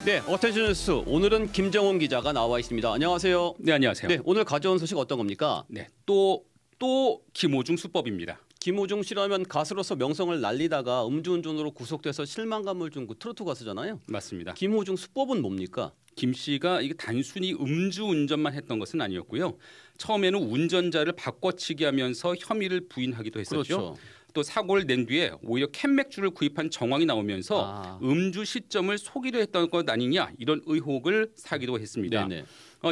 네, 어텐션 뉴스 오늘은 김정훈 기자가 나와 있습니다. 안녕하세요. 네, 안녕하세요. 네, 오늘 가져온 소식 어떤 겁니까? 네, 또 김호중 수법입니다. 김호중 씨라면 가수로서 명성을 날리다가 음주운전으로 구속돼서 실망감을 준 그 트로트 가수잖아요. 맞습니다. 김호중 수법은 뭡니까? 김 씨가 이게 단순히 음주운전만 했던 것은 아니었고요. 처음에는 운전자를 바꿔치기 하면서 혐의를 부인하기도 했었죠. 그렇죠. 또 사고를 낸 뒤에 오히려 캔맥주를 구입한 정황이 나오면서 음주 시점을 속이려 했던 것 아니냐 이런 의혹을 사기도 했습니다.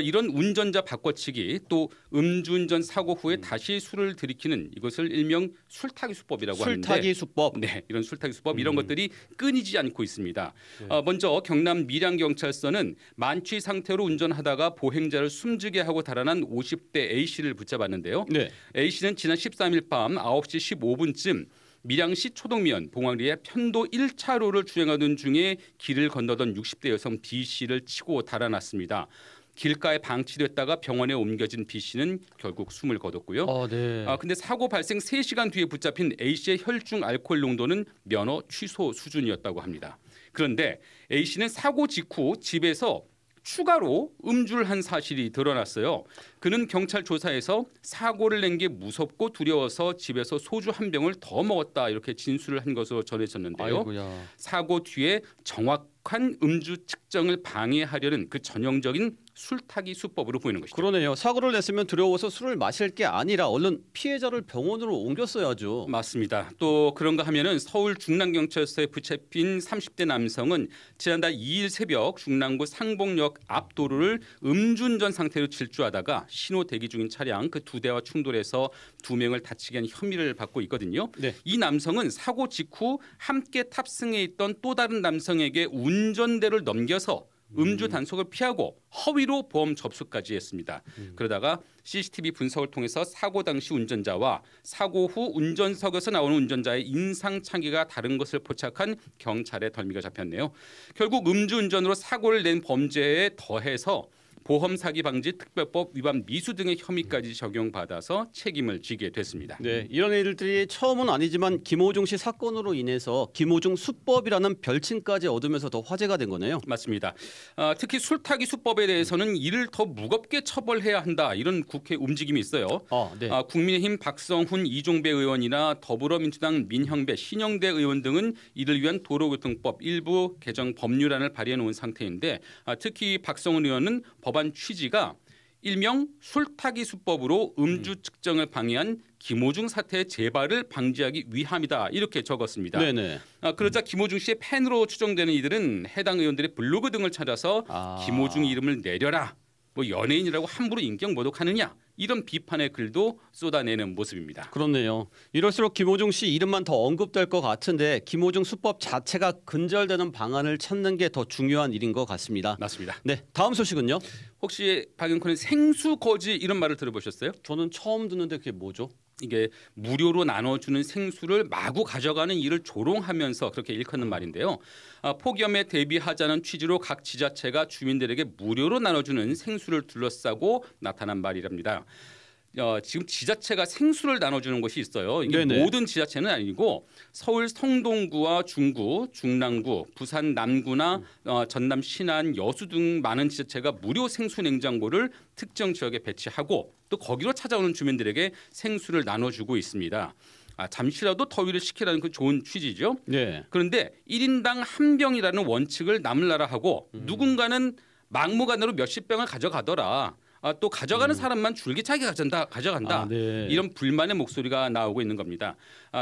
이런 운전자 바꿔치기 또 음주운전 사고 후에 다시 술을 들이키는 이것을 일명 술타기 수법이라고 하는데 술타기 수법. 네, 이런 술타기 수법 이런 것들이 끊이지 않고 있습니다. 먼저 경남 밀양경찰서는 만취 상태로 운전하다가 보행자를 숨지게 하고 달아난 50대 A씨를 붙잡았는데요. 네. A씨는 지난 13일 밤 9시 15분쯤 밀양시 초동면 봉화리의 편도 1차로를 주행하던 중에 길을 건너던 60대 여성 B씨를 치고 달아났습니다. 길가에 방치됐다가 병원에 옮겨진 B씨는 결국 숨을 거뒀고요. 근데 사고 발생 3시간 뒤에 붙잡힌 A씨의 혈중 알코올 농도는 면허 취소 수준이었다고 합니다. 그런데 A씨는 사고 직후 집에서 추가로 음주를 한 사실이 드러났어요. 그는 경찰 조사에서 사고를 낸 게 무섭고 두려워서 집에서 소주 한 병을 더 먹었다 이렇게 진술을 한 것으로 전해졌는데요. 아이고야. 사고 뒤에 정확한 음주 측정을 방해하려는 그 전형적인 술타기 수법으로 보이는 것이죠. 그러네요. 사고를 냈으면 두려워서 술을 마실 게 아니라 얼른 피해자를 병원으로 옮겼어야죠. 맞습니다. 또 그런가 하면은 서울 중랑경찰서에 붙잡힌 30대 남성은 지난달 2일 새벽 중랑구 상봉역 앞 도로를 음주운전 상태로 질주하다가 신호 대기 중인 차량 그 2대와 충돌해서 2명을 다치게 한 혐의를 받고 있거든요. 네. 이 남성은 사고 직후 함께 탑승해 있던 또 다른 남성에게 운전대를 넘겨서 음주 단속을 피하고 허위로 보험 접수까지 했습니다. 그러다가 CCTV 분석을 통해서 사고 당시 운전자와 사고 후 운전석에서 나오는 운전자의 인상착의가 다른 것을 포착한 경찰의 덜미가 잡혔네요. 결국 음주운전으로 사고를 낸 범죄에 더해서 보험사기 방지 특별법 위반 미수 등의 혐의까지 적용받아서 책임을 지게 됐습니다. 네, 이런 일들이 처음은 아니지만 김호중 씨 사건으로 인해서 김호중 수법이라는 별칭까지 얻으면서 더 화제가 된 거네요. 맞습니다. 특히 술타기 수법에 대해서는 이를 더 무겁게 처벌해야 한다 이런 국회 움직임이 있어요. 네. 국민의힘 박성훈 이종배 의원이나 더불어민주당 민형배 신영대 의원 등은 이를 위한 도로교통법 일부 개정 법률안을 발의해 놓은 상태인데 특히 박성훈 의원은 법안 취지가 일명 술타기 수법으로 음주 측정을 방해한 김호중 사태의 재발을 방지하기 위함이다 이렇게 적었습니다. 네네. 그러자 김호중 씨의 팬으로 추정되는 이들은 해당 의원들의 블로그 등을 찾아서 김호중 이름을 내려라. 뭐 연예인이라고 함부로 인격 모독하느냐 이런 비판의 글도 쏟아내는 모습입니다. 그렇네요. 이럴수록 김호중 씨 이름만 더 언급될 것 같은데 김호중 수법 자체가 근절되는 방안을 찾는 게 더 중요한 일인 것 같습니다. 맞습니다. 네, 다음 소식은요? 혹시 박영권의 생수거지 이런 말을 들어보셨어요? 저는 처음 듣는데 그게 뭐죠? 이게 무료로 나눠주는 생수를 마구 가져가는 일을 조롱하면서 그렇게 일컫는 말인데요. 폭염에 대비하자는 취지로 각 지자체가 주민들에게 무료로 나눠주는 생수를 둘러싸고 나타난 말이랍니다. 지금 지자체가 생수를 나눠주는 곳이 있어요. 이게 네네. 모든 지자체는 아니고 서울 성동구와 중구, 중랑구, 부산 남구나 전남 신안, 여수 등 많은 지자체가 무료 생수 냉장고를 특정 지역에 배치하고 또 거기로 찾아오는 주민들에게 생수를 나눠주고 있습니다. 잠시라도 더위를 식히라는 그 좋은 취지죠. 네. 그런데 1인당 한 병이라는 원칙을 남을나라 하고 누군가는 막무가내로 몇십 병을 가져가더라. 또 가져가는 사람만 줄기차게 가져간다. 네. 이런 불만의 목소리가 나오고 있는 겁니다.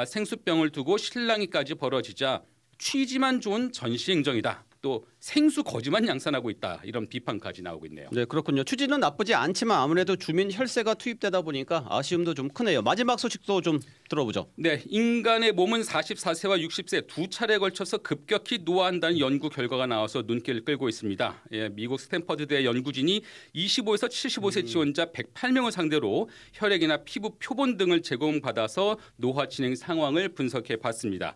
생수병을 두고 실랑이까지 벌어지자 취지만 좋은 전시행정이다. 또 생수 거지만 양산하고 있다. 이런 비판까지 나오고 있네요. 네, 그렇군요. 취지는 나쁘지 않지만 아무래도 주민 혈세가 투입되다 보니까 아쉬움도 좀 크네요. 마지막 소식도 좀 들어보죠. 네, 인간의 몸은 44세와 60세 두 차례에 걸쳐서 급격히 노화한다는 연구 결과가 나와서 눈길을 끌고 있습니다. 미국 스탠퍼드대 연구진이 25에서 75세 지원자 108명을 상대로 혈액이나 피부 표본 등을 제공받아서 노화 진행 상황을 분석해 봤습니다.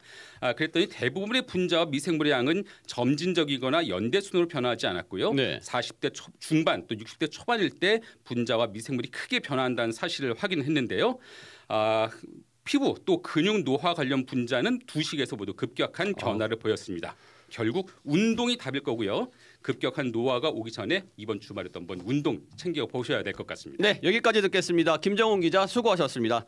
그랬더니 대부분의 분자와 미생물의 양은 점진적이거나 연대순으로 변화하지 않았고요. 네. 40대 중반 또 60대 초반일 때 분자와 미생물이 크게 변화한다는 사실을 확인했는데요. 피부 또 근육 노화 관련 분자는 두 식에서 모두 급격한 변화를 보였습니다. 결국 운동이 답일 거고요. 급격한 노화가 오기 전에 이번 주말에도 한번 운동 챙겨 보셔야 될 것 같습니다. 네, 여기까지 듣겠습니다. 김정훈 기자 수고하셨습니다.